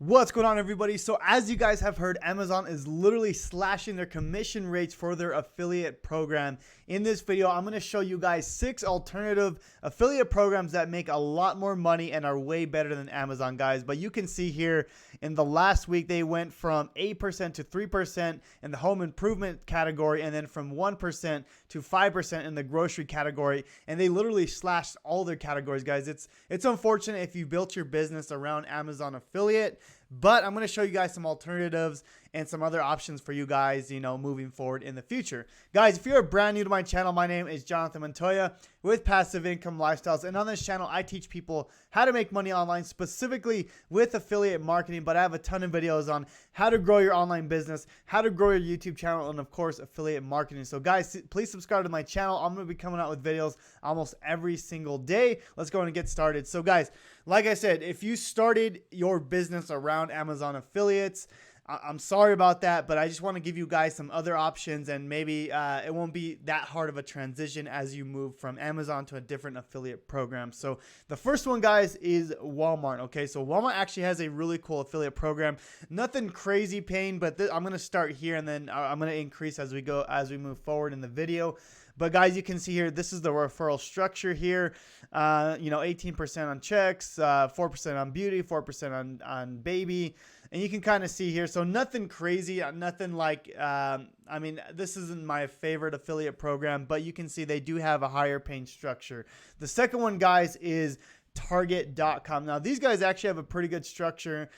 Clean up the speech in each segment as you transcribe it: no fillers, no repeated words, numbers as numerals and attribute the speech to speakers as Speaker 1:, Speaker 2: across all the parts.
Speaker 1: What's going on, everybody? So as you guys have heard, Amazon is literally slashing their commission rates for their affiliate program. In this video, I'm going to show you guys 6 alternative affiliate programs that make a lot more money and are way better than Amazon, guys. But you can see here in the last week, they went from 8% to 3% in the home improvement category, and then from 1% to 5% in the grocery category. And they literally slashed all their categories, guys. It's unfortunate if you built your business around Amazon affiliate, but I'm going to show you guys some alternatives and some other options for you guys, moving forward in the future. Guys, if you're brand new to my channel, my name is Jonathan Montoya with Passive Income Lifestyles. And on this channel, I teach people how to make money online, specifically with affiliate marketing. But I have a ton of videos on how to grow your online business, how to grow your YouTube channel, and of course, affiliate marketing. So guys, please subscribe to my channel. I'm going to be coming out with videos almost every single day. Let's go and get started. So guys, like I said, if you started your business around Amazon affiliates, I'm sorry about that, but I just want to give you guys some other options, and maybe it won't be that hard of a transition as you move from Amazon to a different affiliate program. So the first one, guys, is Walmart. Okay, so Walmart actually has a really cool affiliate program. Nothing crazy paying, but I'm going to start here, and then I'm going to increase as we move forward in the video. But guys, you can see here, this is the referral structure here. 18% on checks, 4% on beauty, 4% on baby. And you can kind of see here, so nothing crazy, nothing like, this isn't my favorite affiliate program, but you can see they do have a higher paying structure. The second one, guys, is Target.com. Now, these guys actually have a pretty good structure,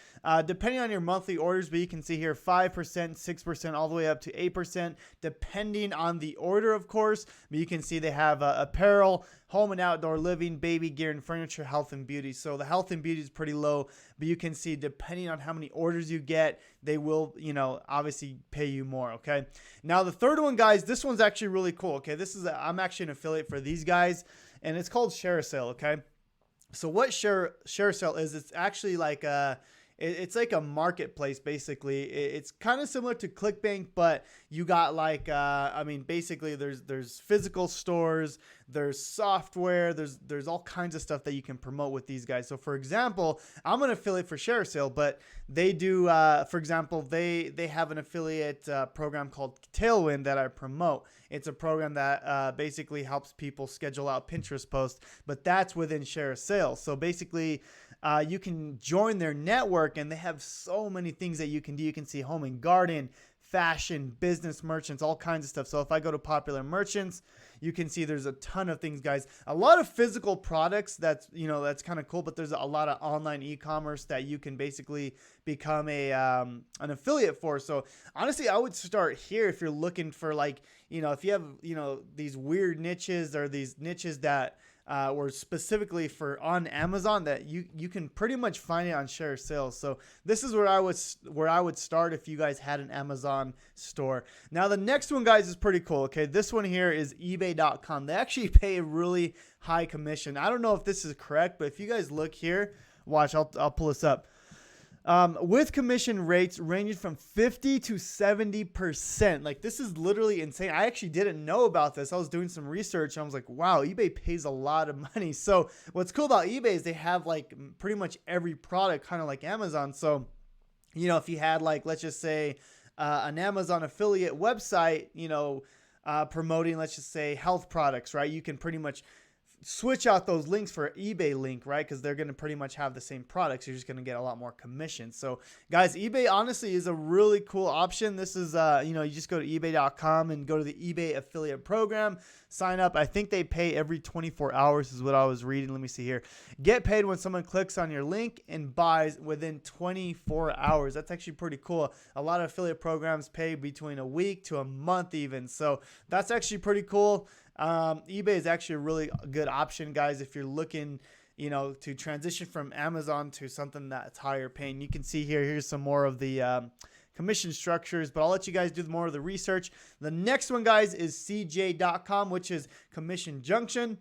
Speaker 1: depending on your monthly orders, but you can see here 5%, 6%, all the way up to 8%, depending on the order, of course. But you can see they have apparel, home and outdoor living, baby gear, and furniture, health and beauty. So the health and beauty is pretty low, but you can see depending on how many orders you get, they will, obviously pay you more. Okay. Now, the third one, guys, this one's actually really cool. Okay. I'm actually an affiliate for these guys, and it's called ShareSale. Okay. So what ShareSale is, it's actually like it's like a marketplace, basically. It's kind of similar to Clickbank, but you got like, basically there's physical stores, there's software, there's all kinds of stuff that you can promote with these guys. So for example, I'm an affiliate for ShareSale, but they do, for example, they have an affiliate program called Tailwind that I promote. It's a program that basically helps people schedule out Pinterest posts, but that's within ShareSale. So basically, you can join their network, and they have so many things that you can do. You can see home and garden, fashion, business merchants, all kinds of stuff. So if I go to popular merchants, you can see there's a ton of things, guys. A lot of physical products, that's kind of cool, but there's a lot of online e-commerce that you can basically become an affiliate for. So honestly, I would start here if you're looking for, like, if you have, these weird niches, or these niches that were specifically for on Amazon, that you can pretty much find it on ShareSale. So this is where I would start if you guys had an Amazon store. Now the next one, guys, is pretty cool. Okay, this one here is eBay.com. They actually pay a really high commission. I don't know if this is correct, but if you guys look here, watch, I'll pull this up. With commission rates ranging from 50 to 70%. Like, this is literally insane. I actually didn't know about this. I was doing some research, and I was like, wow, eBay pays a lot of money. So what's cool about eBay is they have like pretty much every product, kind of like Amazon. So, if you had, like, let's just say an Amazon affiliate website, promoting, let's just say, health products, right? You can pretty much switch out those links for eBay link, right? Because they're going to pretty much have the same products. You're just going to get a lot more commission. So guys, eBay honestly is a really cool option. This is, you just go to ebay.com and go to the eBay affiliate program, sign up. I think they pay every 24 hours is what I was reading. Let me see here. Get paid when someone clicks on your link and buys within 24 hours. That's actually pretty cool. A lot of affiliate programs pay between a week to a month even. So that's actually pretty cool. eBay is actually a really good option, guys, if you're looking, to transition from Amazon to something that's higher paying. You can see here's some more of the commission structures, but I'll let you guys do more of the research. The next one, guys, is CJ.com, which is Commission Junction.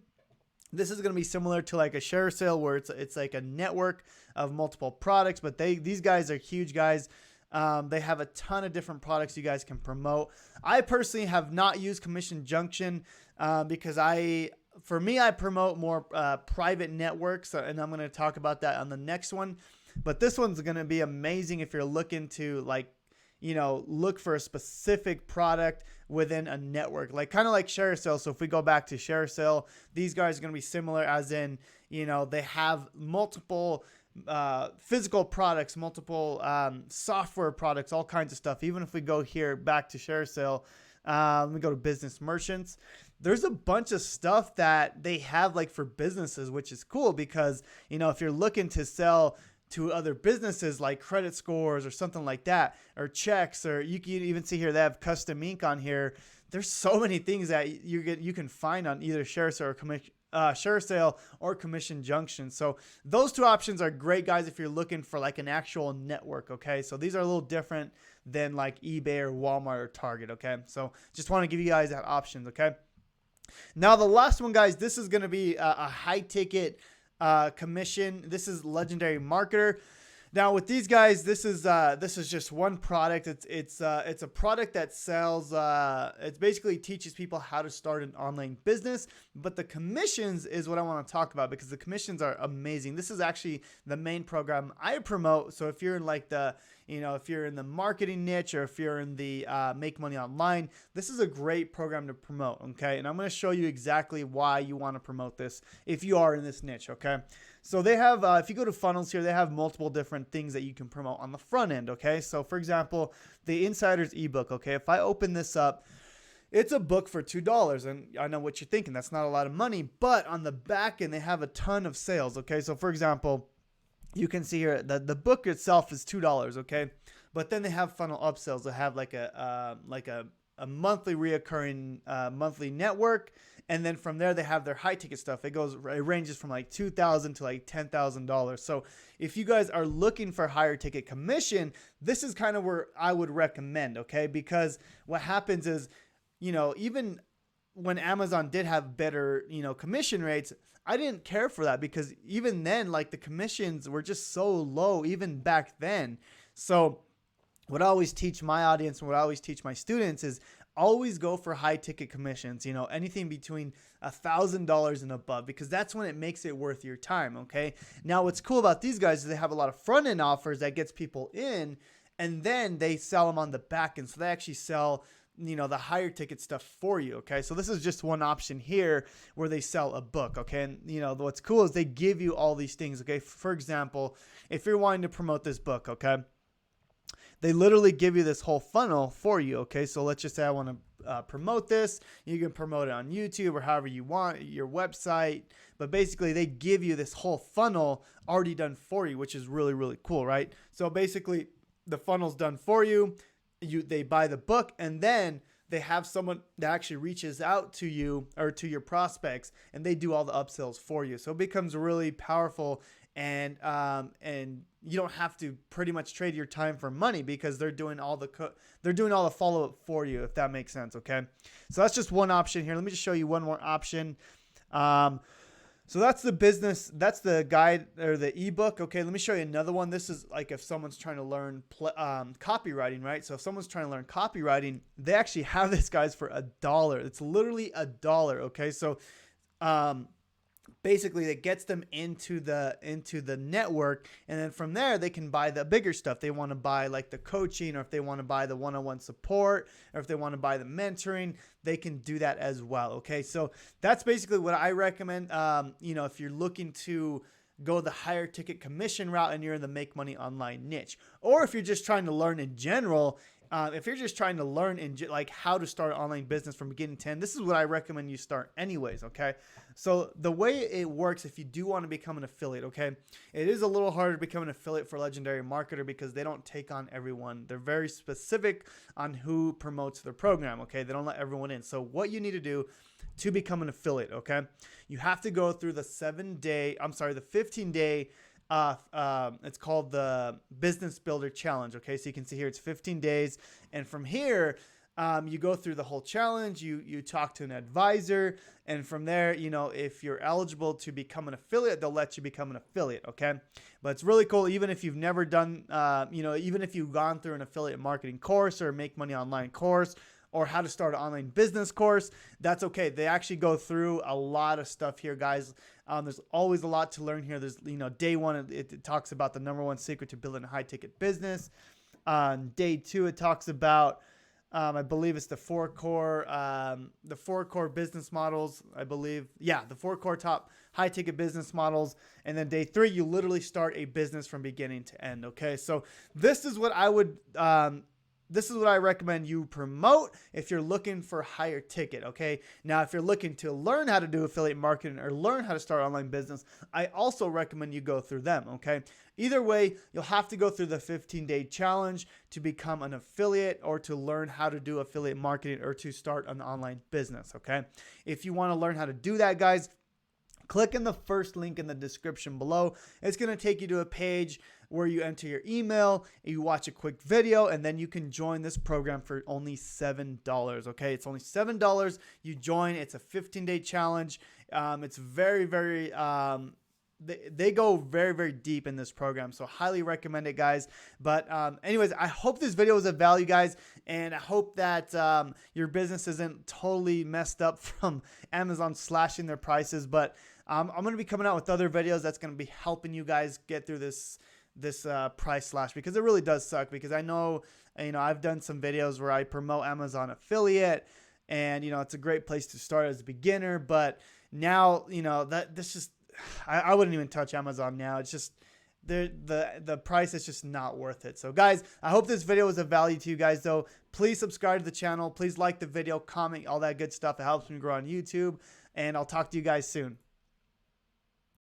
Speaker 1: This is going to be similar to like a ShareSale, where it's like a network of multiple products, but these guys are huge, guys. They have a ton of different products you guys can promote. I personally have not used Commission Junction because for me, I promote more private networks, and I'm going to talk about that on the next one. But this one's going to be amazing if you're looking to like, look for a specific product within a network, like kind of like ShareSale. So if we go back to ShareSale, these guys are going to be similar as in, they have multiple physical products, multiple software products, all kinds of stuff. Even if we go here back to ShareSale, let me go to business merchants. There's a bunch of stuff that they have like for businesses, which is cool because, if you're looking to sell to other businesses like credit scores or something like that, or checks, or you can even see here they have custom ink on here. There's so many things that you can find on either ShareSale or Commission Junction. So those two options are great, guys, if you're looking for like an actual network. Okay, so these are a little different than like eBay or Walmart or Target. Okay, so just want to give you guys that options. Okay, now the last one, guys, this is going to be a high ticket commission. This is Legendary Marketer. Now with these guys, this is just one product. It's a product that sells. It basically teaches people how to start an online business. But the commissions is what I want to talk about because the commissions are amazing. This is actually the main program I promote. So if you're in like if you're in the marketing niche or if you're in the make money online, this is a great program to promote. Okay, and I'm going to show you exactly why you want to promote this if you are in this niche. Okay. So they have, if you go to funnels here, they have multiple different things that you can promote on the front end. Okay. So for example, the Insider's ebook. Okay. If I open this up, it's a book for $2. And I know what you're thinking. That's not a lot of money, but on the back end, they have a ton of sales. Okay. So for example, you can see here that the book itself is $2. Okay. But then they have funnel upsells. They have like a monthly reoccurring monthly network. And then from there, they have their high ticket stuff. It ranges from like $2,000 to like $10,000. So if you guys are looking for higher ticket commission, this is kind of where I would recommend. Okay. Because what happens is, even when Amazon did have better, commission rates, I didn't care for that because even then, like the commissions were just so low even back then. So what I always teach my audience and what I always teach my students is always go for high ticket commissions, anything between $1,000 and above, because that's when it makes it worth your time. Okay. Now what's cool about these guys is they have a lot of front end offers that gets people in, and then they sell them on the back end. So they actually sell, the higher ticket stuff for you. Okay. So this is just one option here where they sell a book. Okay. And what's cool is they give you all these things. Okay. For example, if you're wanting to promote this book, okay, they literally give you this whole funnel for you. Okay. So let's just say I want to promote this. You can promote it on YouTube or however you want, your website. But basically they give you this whole funnel already done for you, which is really, really cool, right? So basically the funnel's done for you. They buy the book, and then they have someone that actually reaches out to you or to your prospects, and they do all the upsells for you. So it becomes really powerful, and you don't have to pretty much trade your time for money because they're doing all the follow up for you, if that makes sense. Okay, so that's just one option here. Let me just show you one more option. So that's the business. That's the guide or the ebook. Okay, let me show you another one. This is like if someone's trying to learn copywriting, right? So if someone's trying to learn copywriting, they actually have this, guys, for $1. It's literally $1. Okay, so basically it gets them into the network, and then from there they can buy the bigger stuff. They want to buy like the coaching, or if they want to buy the one-on-one support, or if they want to buy the mentoring, they can do that as well. Okay, so that's basically what I recommend. If you're looking to go the higher ticket commission route and you're in the make money online niche, or if you're just trying to learn in general. If you're just trying to learn like how to start an online business from beginning to end, this is what I recommend you start anyways. Okay. So the way it works, if you do want to become an affiliate, okay, it is a little harder to become an affiliate for Legendary Marketer because they don't take on everyone. They're very specific on who promotes their program. Okay. They don't let everyone in. So what you need to do to become an affiliate, okay, you have to go through the 15-day it's called the Business Builder Challenge. Okay, so you can see here it's 15 days, and from here you go through the whole challenge. You talk to an advisor, and from there, if you're eligible to become an affiliate, they'll let you become an affiliate. Okay, but it's really cool. Even if you've never done, even if you've gone through an affiliate marketing course or make money online course, or how to start an online business course, that's okay. They actually go through a lot of stuff here, guys. There's always a lot to learn here. There's, day one, it talks about the #1 secret to building a high ticket business. Day 2, it talks about, I believe it's the four core business models. I believe, yeah, the 4 core top high ticket business models. And then day 3, you literally start a business from beginning to end. Okay, so this is what I would. This is what I recommend you promote if you're looking for higher ticket, okay? Now, if you're looking to learn how to do affiliate marketing or learn how to start online business, I also recommend you go through them, okay? Either way, you'll have to go through the 15-day challenge to become an affiliate or to learn how to do affiliate marketing or to start an online business, okay? If you want to learn how to do that, guys, click in the first link in the description below. It's going to take you to a page where you enter your email, you watch a quick video, and then you can join this program for only $7. Okay, it's only $7. You join. It's a 15-day challenge. It's very, very. They go very, very deep in this program, so highly recommend it, guys. But anyways, I hope this video was of value, guys, and I hope that your business isn't totally messed up from Amazon slashing their prices. But I'm going to be coming out with other videos that's going to be helping you guys get through this price slash, because it really does suck. Because I know, I've done some videos where I promote Amazon affiliate, and it's a great place to start as a beginner. But now, I wouldn't even touch Amazon now. It's just the price is just not worth it. So guys, I hope this video was of value to you guys, though. Please subscribe to the channel. Please like the video, comment, all that good stuff. It helps me grow on YouTube, and I'll talk to you guys soon.